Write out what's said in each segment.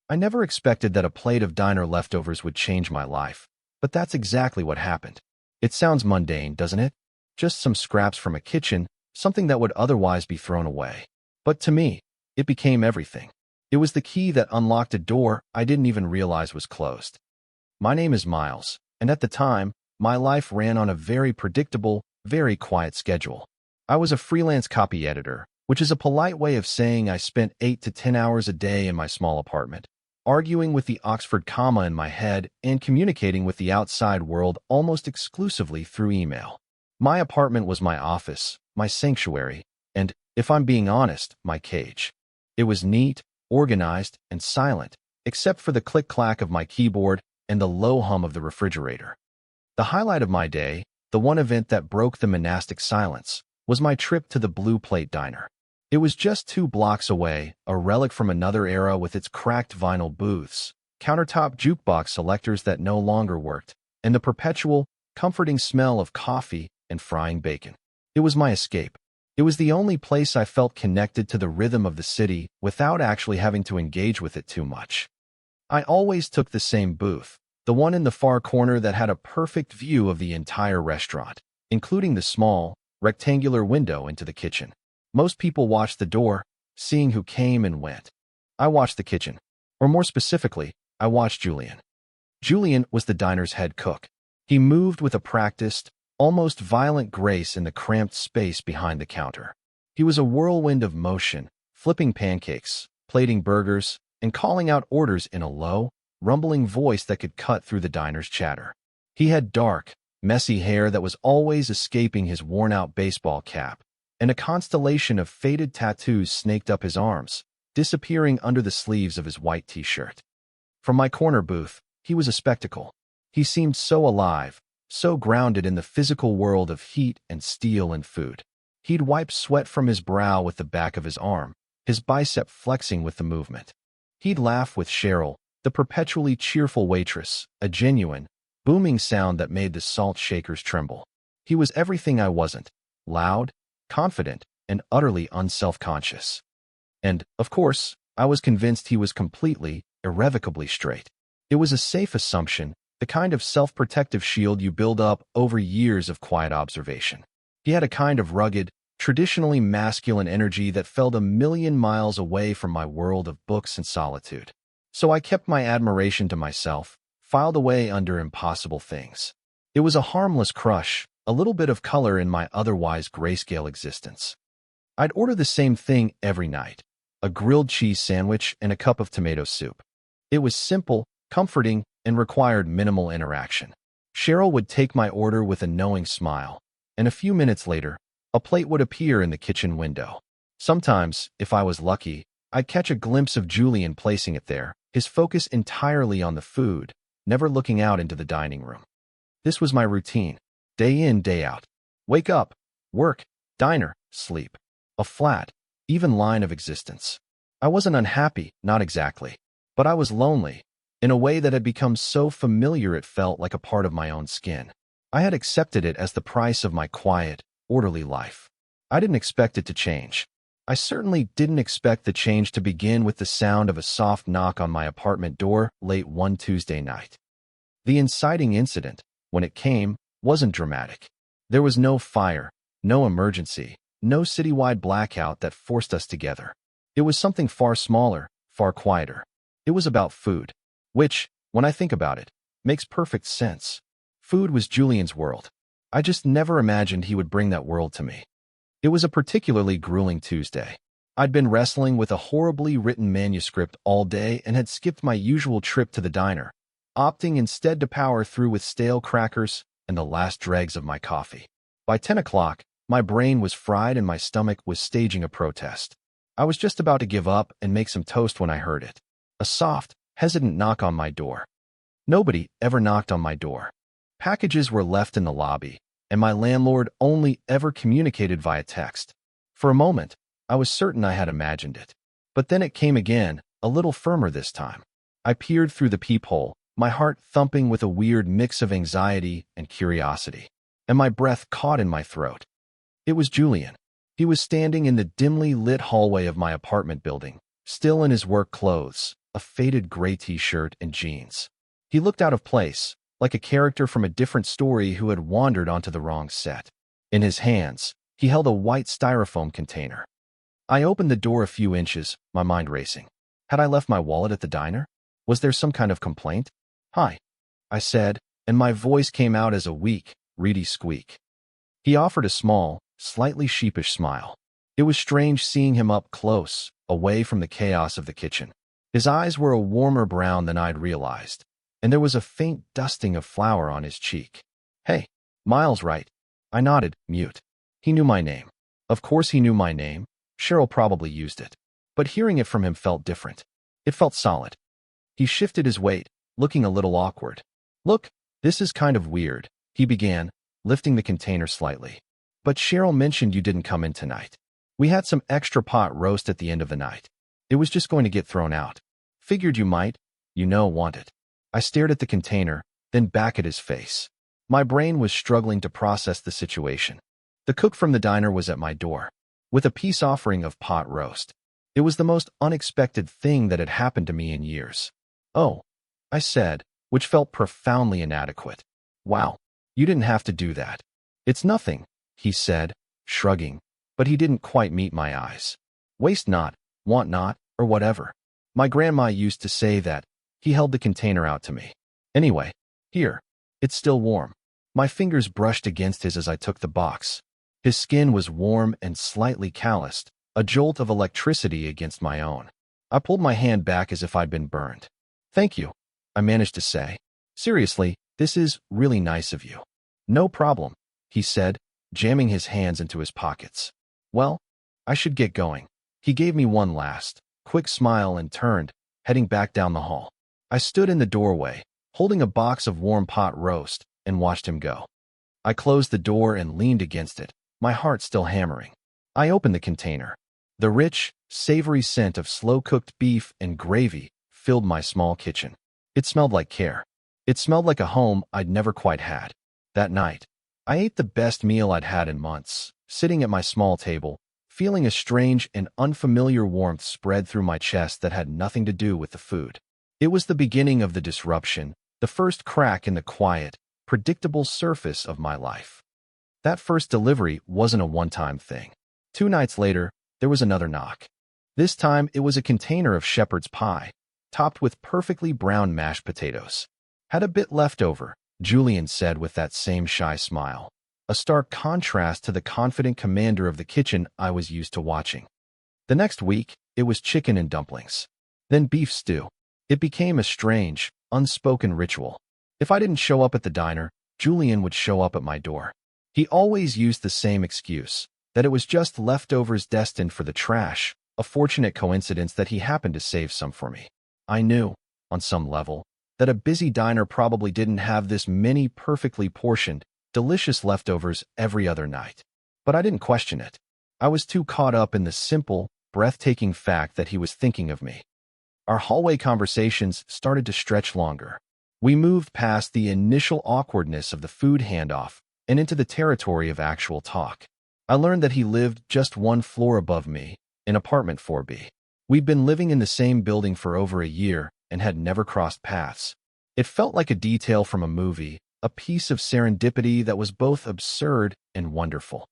I never expected that a plate of diner leftovers would change my life, but that's exactly what happened. It sounds mundane, doesn't it? Just some scraps from a kitchen, something that would otherwise be thrown away. But to me, it became everything. It was the key that unlocked a door I didn't even realize was closed. My name is Miles, and at the time, my life ran on a very predictable, very quiet schedule. I was a freelance copy editor, which is a polite way of saying I spent 8 to 10 hours a day in my small apartment, arguing with the Oxford comma in my head and communicating with the outside world almost exclusively through email. My apartment was my office, my sanctuary, and, if I'm being honest, my cage. It was neat, organized, and silent, except for the click-clack of my keyboard and the low hum of the refrigerator. The highlight of my day, the one event that broke the monastic silence, was my trip to the Blue Plate Diner. It was just 2 blocks away, a relic from another era with its cracked vinyl booths, countertop jukebox selectors that no longer worked, and the perpetual, comforting smell of coffee and frying bacon. It was my escape. It was the only place I felt connected to the rhythm of the city without actually having to engage with it too much. I always took the same booth, the one in the far corner that had a perfect view of the entire restaurant, including the small, rectangular window into the kitchen. Most people watched the door, seeing who came and went. I watched the kitchen, or more specifically, I watched Julian. Julian was the diner's head cook. He moved with a practiced, almost violent grace in the cramped space behind the counter. He was a whirlwind of motion, flipping pancakes, plating burgers, and calling out orders in a low, rumbling voice that could cut through the diner's chatter. He had dark, messy hair that was always escaping his worn-out baseball cap, and a constellation of faded tattoos snaked up his arms, disappearing under the sleeves of his white t-shirt. From my corner booth, he was a spectacle. He seemed so alive, so grounded in the physical world of heat and steel and food. He'd wipe sweat from his brow with the back of his arm, his bicep flexing with the movement. He'd laugh with Cheryl, the perpetually cheerful waitress, a genuine, booming sound that made the salt shakers tremble. He was everything I wasn't: loud, confident, and utterly unself-conscious. And, of course, I was convinced he was completely, irrevocably straight. It was a safe assumption, the kind of self-protective shield you build up over years of quiet observation. He had a kind of rugged, traditionally masculine energy that felt a million miles away from my world of books and solitude. So I kept my admiration to myself, filed away under impossible things. It was a harmless crush, a little bit of color in my otherwise grayscale existence. I'd order the same thing every night: a grilled cheese sandwich and a cup of tomato soup. It was simple, comforting, and required minimal interaction. Cheryl would take my order with a knowing smile, and a few minutes later, a plate would appear in the kitchen window. Sometimes, if I was lucky, I'd catch a glimpse of Julian placing it there, his focus entirely on the food, never looking out into the dining room. This was my routine, day in, day out. Wake up, work, diner, sleep. A flat, even line of existence. I wasn't unhappy, not exactly, but I was lonely, in a way that had become so familiar it felt like a part of my own skin. I had accepted it as the price of my quiet, orderly life. I didn't expect it to change. I certainly didn't expect the change to begin with the sound of a soft knock on my apartment door late one Tuesday night. The inciting incident, when it came, wasn't dramatic. There was no fire, no emergency, no citywide blackout that forced us together. It was something far smaller, far quieter. It was about food, which, when I think about it, makes perfect sense. Food was Julian's world. I just never imagined he would bring that world to me. It was a particularly grueling Tuesday. I'd been wrestling with a horribly written manuscript all day and had skipped my usual trip to the diner, opting instead to power through with stale crackers and the last dregs of my coffee. By 10 o'clock, my brain was fried and my stomach was staging a protest. I was just about to give up and make some toast when I heard it. A soft, hesitant knock on my door. Nobody ever knocked on my door. Packages were left in the lobby, and my landlord only ever communicated via text. For a moment, I was certain I had imagined it. But then it came again, a little firmer this time. I peered through the peephole, my heart thumping with a weird mix of anxiety and curiosity, and my breath caught in my throat. It was Julian. He was standing in the dimly lit hallway of my apartment building, still in his work clothes, a faded gray t-shirt and jeans. He looked out of place, like a character from a different story who had wandered onto the wrong set. In his hands, he held a white styrofoam container. I opened the door a few inches, my mind racing. Had I left my wallet at the diner? Was there some kind of complaint? "Hi," I said, and my voice came out as a weak, reedy squeak. He offered a small, slightly sheepish smile. It was strange seeing him up close, away from the chaos of the kitchen. His eyes were a warmer brown than I'd realized, and there was a faint dusting of flour on his cheek. "Hey, Miles, right?" I nodded, mute. He knew my name. Of course he knew my name. Cheryl probably used it. But hearing it from him felt different. It felt solid. He shifted his weight, looking a little awkward. "Look, this is kind of weird," he began, lifting the container slightly. "But Cheryl mentioned you didn't come in tonight. We had some extra pot roast at the end of the night. It was just going to get thrown out. Figured you might, want it." I stared at the container, then back at his face. My brain was struggling to process the situation. The cook from the diner was at my door, with a peace offering of pot roast. It was the most unexpected thing that had happened to me in years. "Oh," I said, which felt profoundly inadequate. "Wow, you didn't have to do that." "It's nothing," he said, shrugging, but he didn't quite meet my eyes. "Waste not, want not, or whatever. My grandma used to say that." He held the container out to me. "Anyway, here. It's still warm." My fingers brushed against his as I took the box. His skin was warm and slightly calloused, a jolt of electricity against my own. I pulled my hand back as if I'd been burned. "Thank you," I managed to say. "Seriously, this is really nice of you." "No problem," he said, jamming his hands into his pockets. "Well, I should get going." He gave me one last, quick smile and turned, heading back down the hall. I stood in the doorway, holding a box of warm pot roast, and watched him go. I closed the door and leaned against it, my heart still hammering. I opened the container. The rich, savory scent of slow-cooked beef and gravy filled my small kitchen. It smelled like care. It smelled like a home I'd never quite had. That night, I ate the best meal I'd had in months, sitting at my small table, feeling a strange and unfamiliar warmth spread through my chest that had nothing to do with the food. It was the beginning of the disruption, the first crack in the quiet, predictable surface of my life. That first delivery wasn't a one-time thing. 2 nights later, there was another knock. This time, it was a container of shepherd's pie, topped with perfectly brown mashed potatoes. "Had a bit left over," Julian said with that same shy smile, a stark contrast to the confident commander of the kitchen I was used to watching. The next week, it was chicken and dumplings. Then beef stew. It became a strange, unspoken ritual. If I didn't show up at the diner, Julian would show up at my door. He always used the same excuse, that it was just leftovers destined for the trash, a fortunate coincidence that he happened to save some for me. I knew, on some level, that a busy diner probably didn't have this many perfectly portioned, delicious leftovers every other night. But I didn't question it. I was too caught up in the simple, breathtaking fact that he was thinking of me. Our hallway conversations started to stretch longer. We moved past the initial awkwardness of the food handoff and into the territory of actual talk. I learned that he lived just 1 floor above me, in apartment 4B. We'd been living in the same building for over a year and had never crossed paths. It felt like a detail from a movie, a piece of serendipity that was both absurd and wonderful.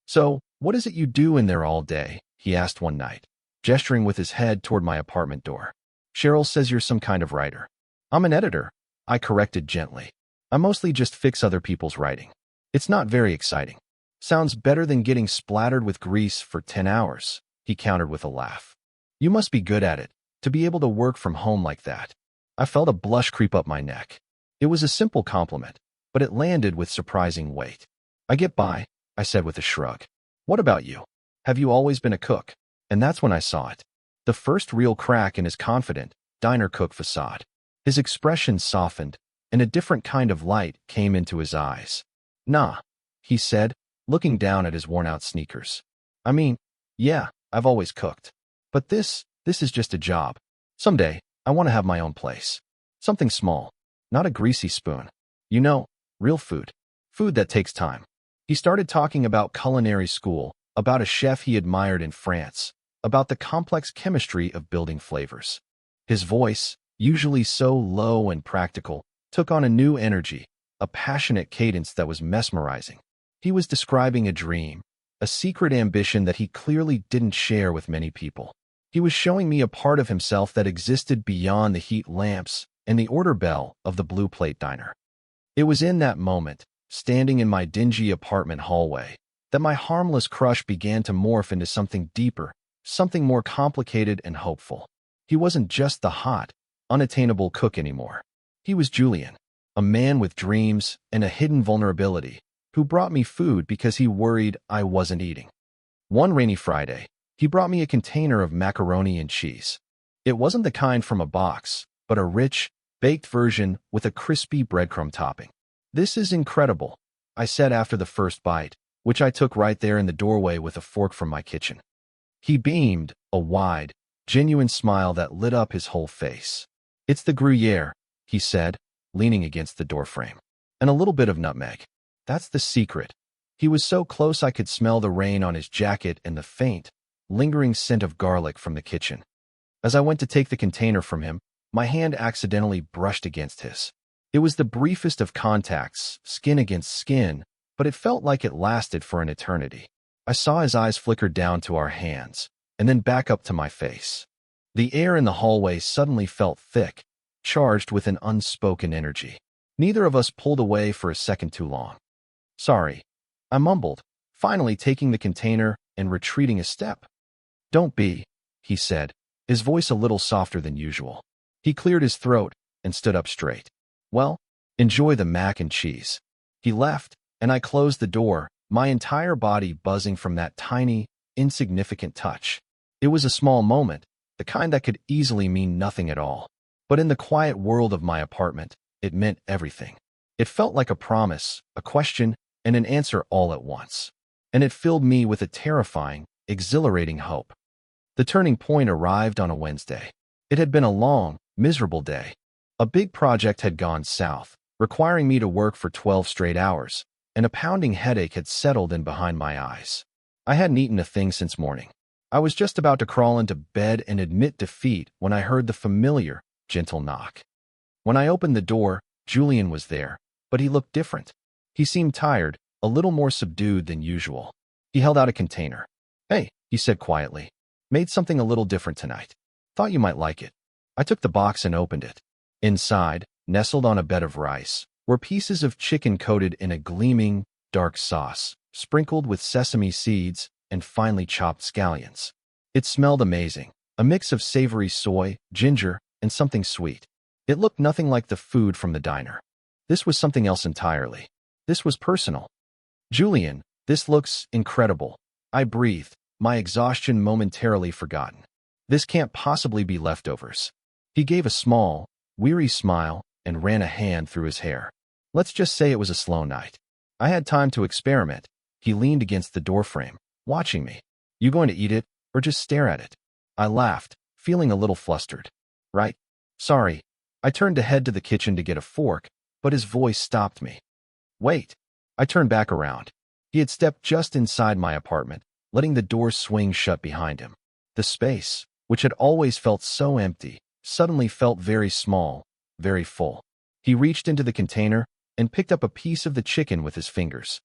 "So, what is it you do in there all day?" he asked one night, gesturing with his head toward my apartment door. "Cheryl says you're some kind of writer." "I'm an editor," I corrected gently. "I mostly just fix other people's writing. It's not very exciting." "Sounds better than getting splattered with grease for 10 hours, he countered with a laugh. "You must be good at it, to be able to work from home like that." I felt a blush creep up my neck. It was a simple compliment, but it landed with surprising weight. "I get by," I said with a shrug. "What about you? Have you always been a cook?" And that's when I saw it. The first real crack in his confident, diner cook facade. His expression softened, and a different kind of light came into his eyes. "Nah," he said, looking down at his worn-out sneakers. "I mean, yeah, I've always cooked. But this is just a job. Someday, I want to have my own place. Something small, not a greasy spoon. You know, real food. Food that takes time." He started talking about culinary school, about a chef he admired in France, about the complex chemistry of building flavors. His voice, usually so low and practical, took on a new energy, a passionate cadence that was mesmerizing. He was describing a dream, a secret ambition that he clearly didn't share with many people. He was showing me a part of himself that existed beyond the heat lamps and the order bell of the Blue Plate diner. It was in that moment, standing in my dingy apartment hallway, that my harmless crush began to morph into something deeper, something more complicated and hopeful. He wasn't just the hot, unattainable cook anymore. He was Julian, a man with dreams and a hidden vulnerability, who brought me food because he worried I wasn't eating. One rainy Friday, he brought me a container of macaroni and cheese. It wasn't the kind from a box, but a rich, baked version with a crispy breadcrumb topping. "This is incredible," I said after the first bite, which I took right there in the doorway with a fork from my kitchen. He beamed, a wide, genuine smile that lit up his whole face. "It's the Gruyere," he said, leaning against the doorframe. "And a little bit of nutmeg. That's the secret." He was so close I could smell the rain on his jacket and the faint, lingering scent of garlic from the kitchen. As I went to take the container from him, my hand accidentally brushed against his. It was the briefest of contacts, skin against skin, but it felt like it lasted for an eternity. I saw his eyes flicker down to our hands, and then back up to my face. The air in the hallway suddenly felt thick, charged with an unspoken energy. Neither of us pulled away for a second too long. "Sorry," I mumbled, finally taking the container and retreating a step. "Don't be," he said, his voice a little softer than usual. He cleared his throat and stood up straight. "Well, enjoy the mac and cheese." He left, and I closed the door, my entire body buzzing from that tiny, insignificant touch. It was a small moment, the kind that could easily mean nothing at all. But in the quiet world of my apartment, it meant everything. It felt like a promise, a question, and an answer all at once. And it filled me with a terrifying, exhilarating hope. The turning point arrived on a Wednesday. It had been a long, miserable day. A big project had gone south, requiring me to work for 12 straight hours, and a pounding headache had settled in behind my eyes. I hadn't eaten a thing since morning. I was just about to crawl into bed and admit defeat when I heard the familiar, gentle knock. When I opened the door, Julian was there, but he looked different. He seemed tired, a little more subdued than usual. He held out a container. "Hey," he said quietly. "Made something a little different tonight. Thought you might like it." I took the box and opened it. Inside, nestled on a bed of rice, were pieces of chicken coated in a gleaming, dark sauce, sprinkled with sesame seeds and finely chopped scallions. It smelled amazing, a mix of savory soy, ginger, and something sweet. It looked nothing like the food from the diner. This was something else entirely. This was personal. "Julian, this looks incredible," I breathed, my exhaustion momentarily forgotten. "This can't possibly be leftovers." He gave a small, weary smile and ran a hand through his hair. "Let's just say it was a slow night. I had time to experiment." He leaned against the doorframe, watching me. "You going to eat it, or just stare at it?" I laughed, feeling a little flustered. "Right. Sorry." I turned to head to the kitchen to get a fork, but his voice stopped me. "Wait." I turned back around. He had stepped just inside my apartment, letting the door swing shut behind him. The space, which had always felt so empty, suddenly felt very small, very full. He reached into the container and picked up a piece of the chicken with his fingers.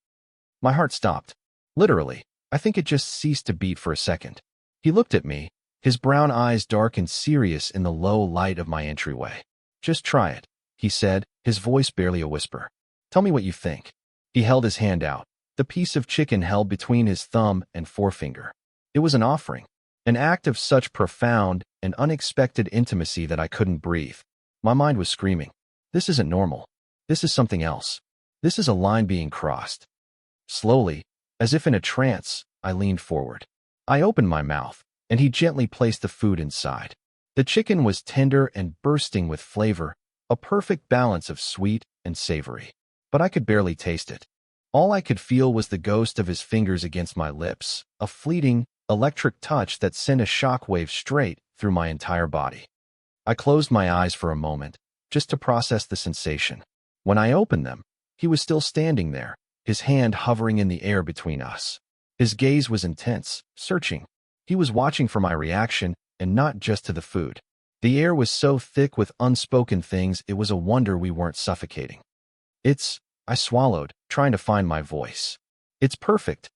My heart stopped. Literally, I think it just ceased to beat for a second. He looked at me, his brown eyes dark and serious in the low light of my entryway. "Just try it," he said, his voice barely a whisper. "Tell me what you think." He held his hand out, the piece of chicken held between his thumb and forefinger. It was an offering, an act of such profound and unexpected intimacy that I couldn't breathe. My mind was screaming, "This isn't normal. This is something else. This is a line being crossed." Slowly, as if in a trance, I leaned forward. I opened my mouth, and he gently placed the food inside. The chicken was tender and bursting with flavor, a perfect balance of sweet and savory. But I could barely taste it. All I could feel was the ghost of his fingers against my lips, a fleeting, electric touch that sent a shockwave straight through my entire body. I closed my eyes for a moment, just to process the sensation. When I opened them, he was still standing there, his hand hovering in the air between us. His gaze was intense, searching. He was watching for my reaction, and not just to the food. The air was so thick with unspoken things, it was a wonder we weren't suffocating. I swallowed, trying to find my voice. It's perfect.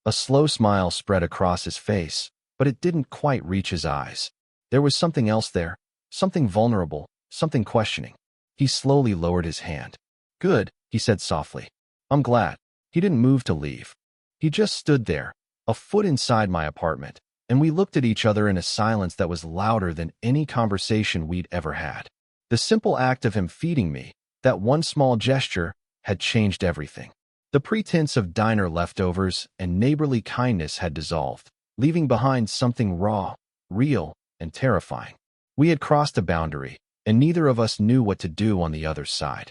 A slow smile spread across his face, but it didn't quite reach his eyes. There was something else there, something vulnerable, something questioning. He slowly lowered his hand. Good, he said softly. I'm glad. He didn't move to leave. He just stood there, a foot inside my apartment, and we looked at each other in a silence that was louder than any conversation we'd ever had. The simple act of him feeding me, that one small gesture, had changed everything. The pretense of diner leftovers and neighborly kindness had dissolved, leaving behind something raw, real, and terrifying. We had crossed a boundary, and neither of us knew what to do on the other side.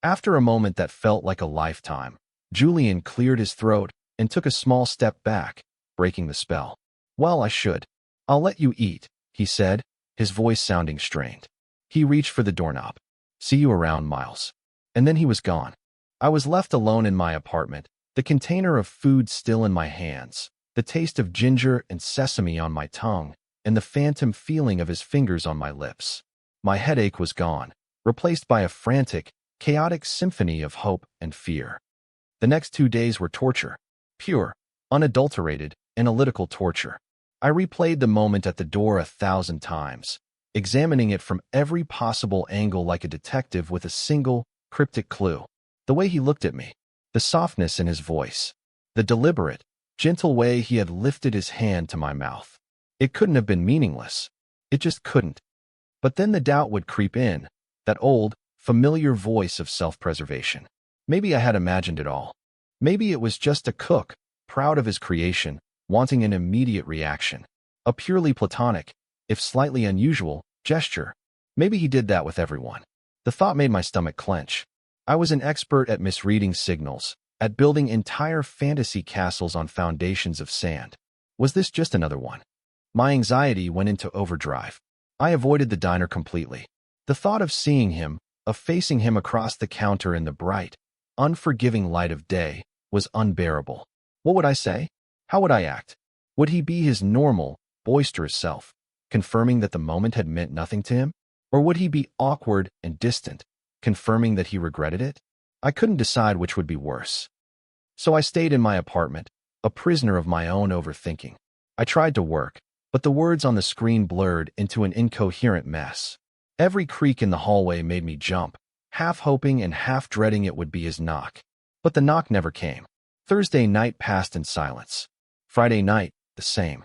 After a moment that felt like a lifetime, Julian cleared his throat and took a small step back, breaking the spell. Well, I should. I'll let you eat, he said, his voice sounding strained. He reached for the doorknob. See you around, Miles. And then he was gone. I was left alone in my apartment, the container of food still in my hands, the taste of ginger and sesame on my tongue, and the phantom feeling of his fingers on my lips. My headache was gone, replaced by a frantic, chaotic symphony of hope and fear. The next 2 days were torture. Pure, unadulterated, analytical torture. I replayed the moment at the door 1,000 times, examining it from every possible angle like a detective with a single, cryptic clue. The way he looked at me, the softness in his voice, the deliberate, gentle way he had lifted his hand to my mouth. It couldn't have been meaningless. It just couldn't. But then the doubt would creep in, that old, familiar voice of self-preservation. Maybe I had imagined it all. Maybe it was just a cook, proud of his creation, wanting an immediate reaction. A purely platonic, if slightly unusual, gesture. Maybe he did that with everyone. The thought made my stomach clench. I was an expert at misreading signals, at building entire fantasy castles on foundations of sand. Was this just another one? My anxiety went into overdrive. I avoided the diner completely. The thought of seeing him, of facing him across the counter in the bright, unforgiving light of day, was unbearable. What would I say? How would I act? Would he be his normal, boisterous self, confirming that the moment had meant nothing to him? Or would he be awkward and distant, confirming that he regretted it? I couldn't decide which would be worse. So I stayed in my apartment, a prisoner of my own overthinking. I tried to work, but the words on the screen blurred into an incoherent mess. Every creak in the hallway made me jump, half hoping and half dreading it would be his knock. But the knock never came. Thursday night passed in silence. Friday night, the same.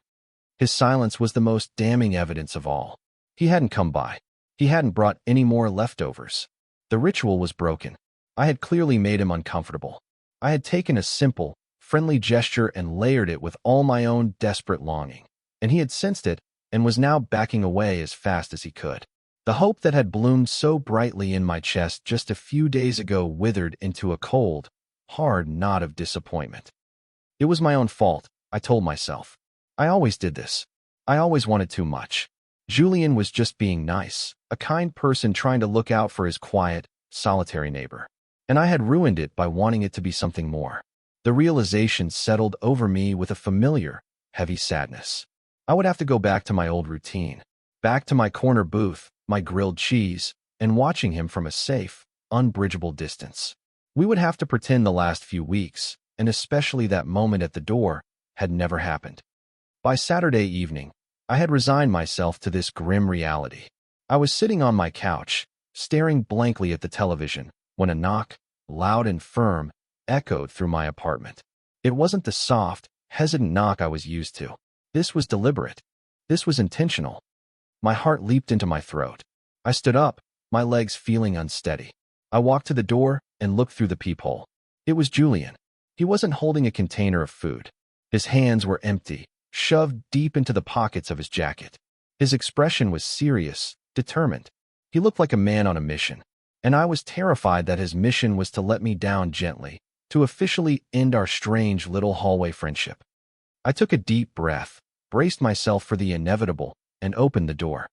His silence was the most damning evidence of all. He hadn't come by. He hadn't brought any more leftovers. The ritual was broken. I had clearly made him uncomfortable. I had taken a simple, friendly gesture and layered it with all my own desperate longing. And he had sensed it and was now backing away as fast as he could. The hope that had bloomed so brightly in my chest just a few days ago withered into a cold, hard knot of disappointment. It was my own fault, I told myself. I always did this. I always wanted too much. Julian was just being nice, a kind person trying to look out for his quiet, solitary neighbor. And I had ruined it by wanting it to be something more. The realization settled over me with a familiar, heavy sadness. I would have to go back to my old routine, back to my corner booth, my grilled cheese, and watching him from a safe, unbridgeable distance. We would have to pretend the last few weeks, and especially that moment at the door, had never happened. By Saturday evening, I had resigned myself to this grim reality. I was sitting on my couch, staring blankly at the television, when a knock, loud and firm, echoed through my apartment. It wasn't the soft, hesitant knock I was used to. This was deliberate. This was intentional. My heart leaped into my throat. I stood up, my legs feeling unsteady. I walked to the door and looked through the peephole. It was Julian. He wasn't holding a container of food. His hands were empty, shoved deep into the pockets of his jacket. His expression was serious, determined. He looked like a man on a mission, and I was terrified that his mission was to let me down gently, to officially end our strange little hallway friendship. I took a deep breath, braced myself for the inevitable, and opened the door.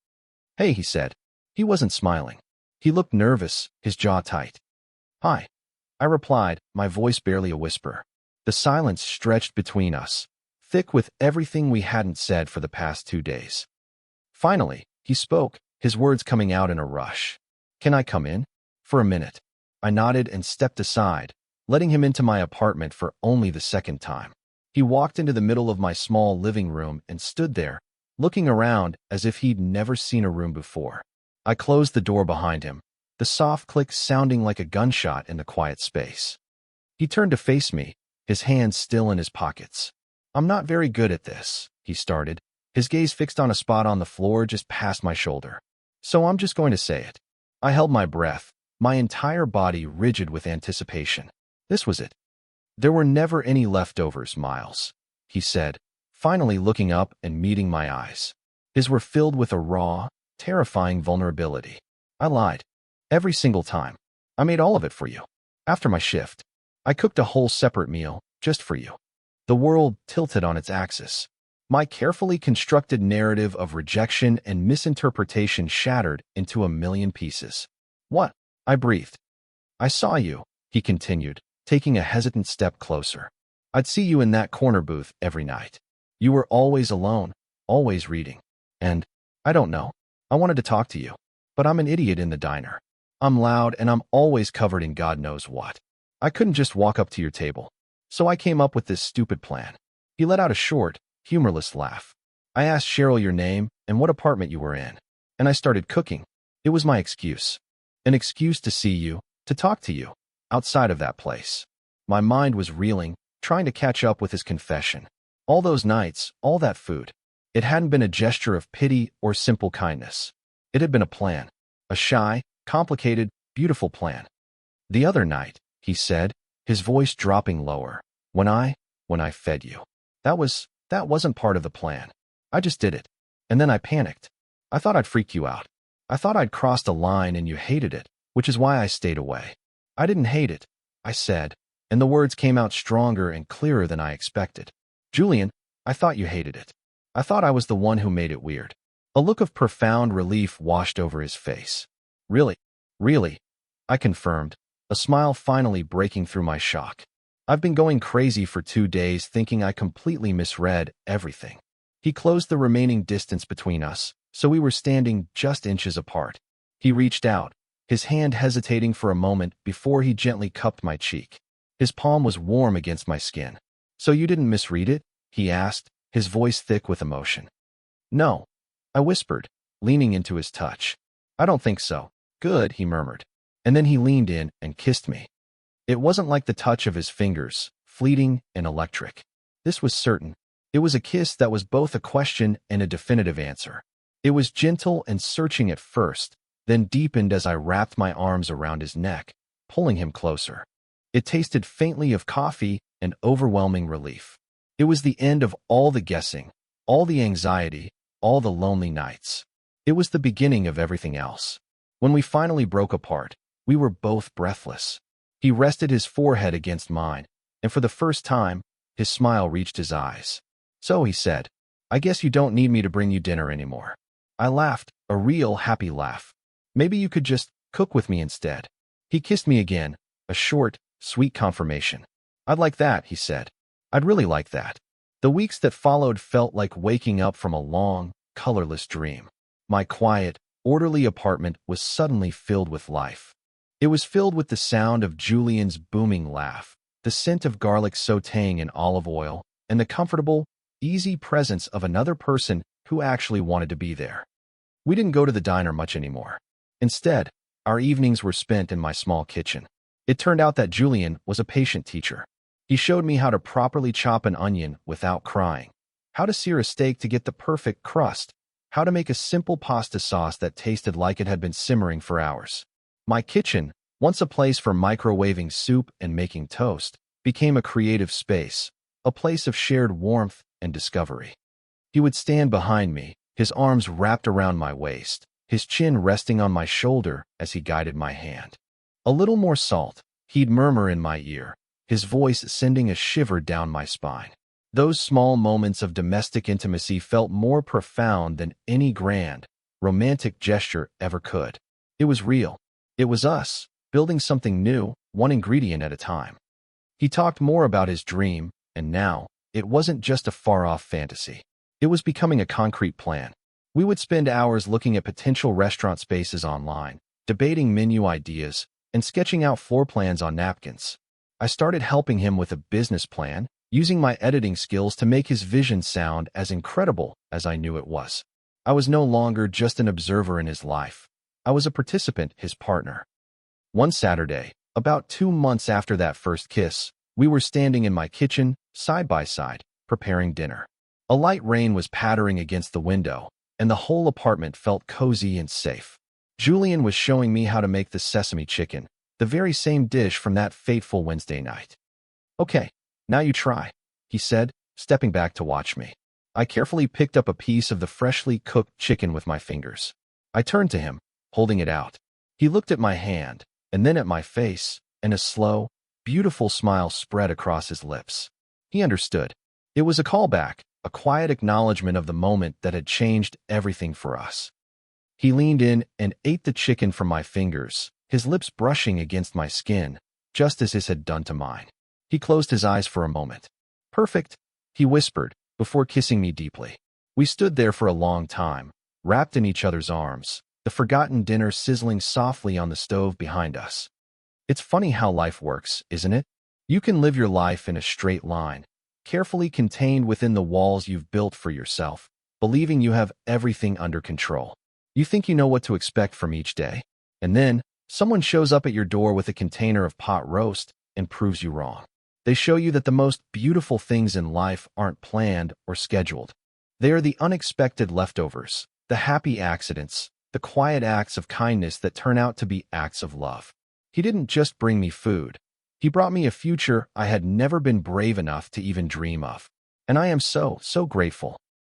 "Hey," he said. He wasn't smiling. He looked nervous, his jaw tight. "Hi," I replied, my voice barely a whisper. The silence stretched between us, thick with everything we hadn't said for the past 2 days. Finally, he spoke, his words coming out in a rush. "Can I come in?" "For a minute." I nodded and stepped aside, letting him into my apartment for only the second time. He walked into the middle of my small living room and stood there, looking around as if he'd never seen a room before. I closed the door behind him, the soft click sounding like a gunshot in the quiet space. He turned to face me, his hands still in his pockets. "I'm not very good at this," he started, his gaze fixed on a spot on the floor just past my shoulder. "So I'm just going to say it." I held my breath, my entire body rigid with anticipation. This was it. "There were never any leftovers, Miles," he said, finally looking up and meeting my eyes. His were filled with a raw, terrifying vulnerability. "I lied. Every single time. I made all of it for you. After my shift, I cooked a whole separate meal, just for you." The world tilted on its axis. My carefully constructed narrative of rejection and misinterpretation shattered into a million pieces. "What?" I breathed. "I saw you," he continued, taking a hesitant step closer. "I'd see you in that corner booth every night. You were always alone, always reading. And, I don't know, I wanted to talk to you. But I'm an idiot in the diner. I'm loud and I'm always covered in God knows what. I couldn't just walk up to your table. So I came up with this stupid plan." He let out a short, humorless laugh. "I asked Cheryl your name and what apartment you were in. And I started cooking. It was my excuse. An excuse to see you, to talk to you, outside of that place." My mind was reeling, trying to catch up with his confession. All those nights, all that food. It hadn't been a gesture of pity or simple kindness. It had been a plan. A shy, complicated, beautiful plan. "The other night," he said, his voice dropping lower, when I fed you. That wasn't part of the plan. I just did it. And then I panicked. I thought I'd freaked you out. I thought I'd crossed a line and you hated it, which is why I stayed away." "I didn't hate it," I said, and the words came out stronger and clearer than I expected. "Julian, I thought you hated it. I thought I was the one who made it weird." A look of profound relief washed over his face. "Really? Really?" I confirmed, a smile finally breaking through my shock. "I've been going crazy for 2 days thinking I completely misread everything." He closed the remaining distance between us, so we were standing just inches apart. He reached out, his hand hesitating for a moment before he gently cupped my cheek. His palm was warm against my skin. "So you didn't misread it?" he asked, his voice thick with emotion. "No," I whispered, leaning into his touch. "I don't think so." "Good," he murmured. And then he leaned in and kissed me. It wasn't like the touch of his fingers, fleeting and electric. This was certain. It was a kiss that was both a question and a definitive answer. It was gentle and searching at first, then deepened as I wrapped my arms around his neck, pulling him closer. It tasted faintly of coffee and overwhelming relief. It was the end of all the guessing, all the anxiety, all the lonely nights. It was the beginning of everything else. When we finally broke apart, we were both breathless. He rested his forehead against mine, and for the first time, his smile reached his eyes. "So," he said, "I guess you don't need me to bring you dinner anymore." I laughed, a real happy laugh. "Maybe you could just cook with me instead." He kissed me again, a short, sweet confirmation. "I'd like that," he said. "I'd really like that." The weeks that followed felt like waking up from a long, colorless dream. My quiet, orderly apartment was suddenly filled with life. It was filled with the sound of Julian's booming laugh, the scent of garlic sautéing in olive oil, and the comfortable, easy presence of another person who actually wanted to be there. We didn't go to the diner much anymore. Instead, our evenings were spent in my small kitchen. It turned out that Julian was a patient teacher. He showed me how to properly chop an onion without crying, how to sear a steak to get the perfect crust, how to make a simple pasta sauce that tasted like it had been simmering for hours. My kitchen, once a place for microwaving soup and making toast, became a creative space, a place of shared warmth and discovery. He would stand behind me, his arms wrapped around my waist, his chin resting on my shoulder as he guided my hand. "A little more salt," he'd murmur in my ear, his voice sending a shiver down my spine. Those small moments of domestic intimacy felt more profound than any grand, romantic gesture ever could. It was real. It was us, building something new, one ingredient at a time. He talked more about his dream, and now, it wasn't just a far-off fantasy. It was becoming a concrete plan. We would spend hours looking at potential restaurant spaces online, debating menu ideas, and sketching out floor plans on napkins. I started helping him with a business plan, using my editing skills to make his vision sound as incredible as I knew it was. I was no longer just an observer in his life. I was a participant, his partner. One Saturday, about 2 months after that first kiss, we were standing in my kitchen, side by side, preparing dinner. A light rain was pattering against the window, and the whole apartment felt cozy and safe. Julian was showing me how to make the sesame chicken, the very same dish from that fateful Wednesday night. "Okay, now you try," he said, stepping back to watch me. I carefully picked up a piece of the freshly cooked chicken with my fingers. I turned to him, holding it out. He looked at my hand, and then at my face, and a slow, beautiful smile spread across his lips. He understood. It was a callback, a quiet acknowledgement of the moment that had changed everything for us. He leaned in and ate the chicken from my fingers, his lips brushing against my skin, just as his had done to mine. He closed his eyes for a moment. "Perfect," he whispered, before kissing me deeply. We stood there for a long time, wrapped in each other's arms, the forgotten dinner sizzling softly on the stove behind us. It's funny how life works, isn't it? You can live your life in a straight line, carefully contained within the walls you've built for yourself, believing you have everything under control. You think you know what to expect from each day, and then someone shows up at your door with a container of pot roast and proves you wrong. They show you that the most beautiful things in life aren't planned or scheduled. They are the unexpected leftovers, the happy accidents, the quiet acts of kindness that turn out to be acts of love. He didn't just bring me food. He brought me a future I had never been brave enough to even dream of. And I am so grateful.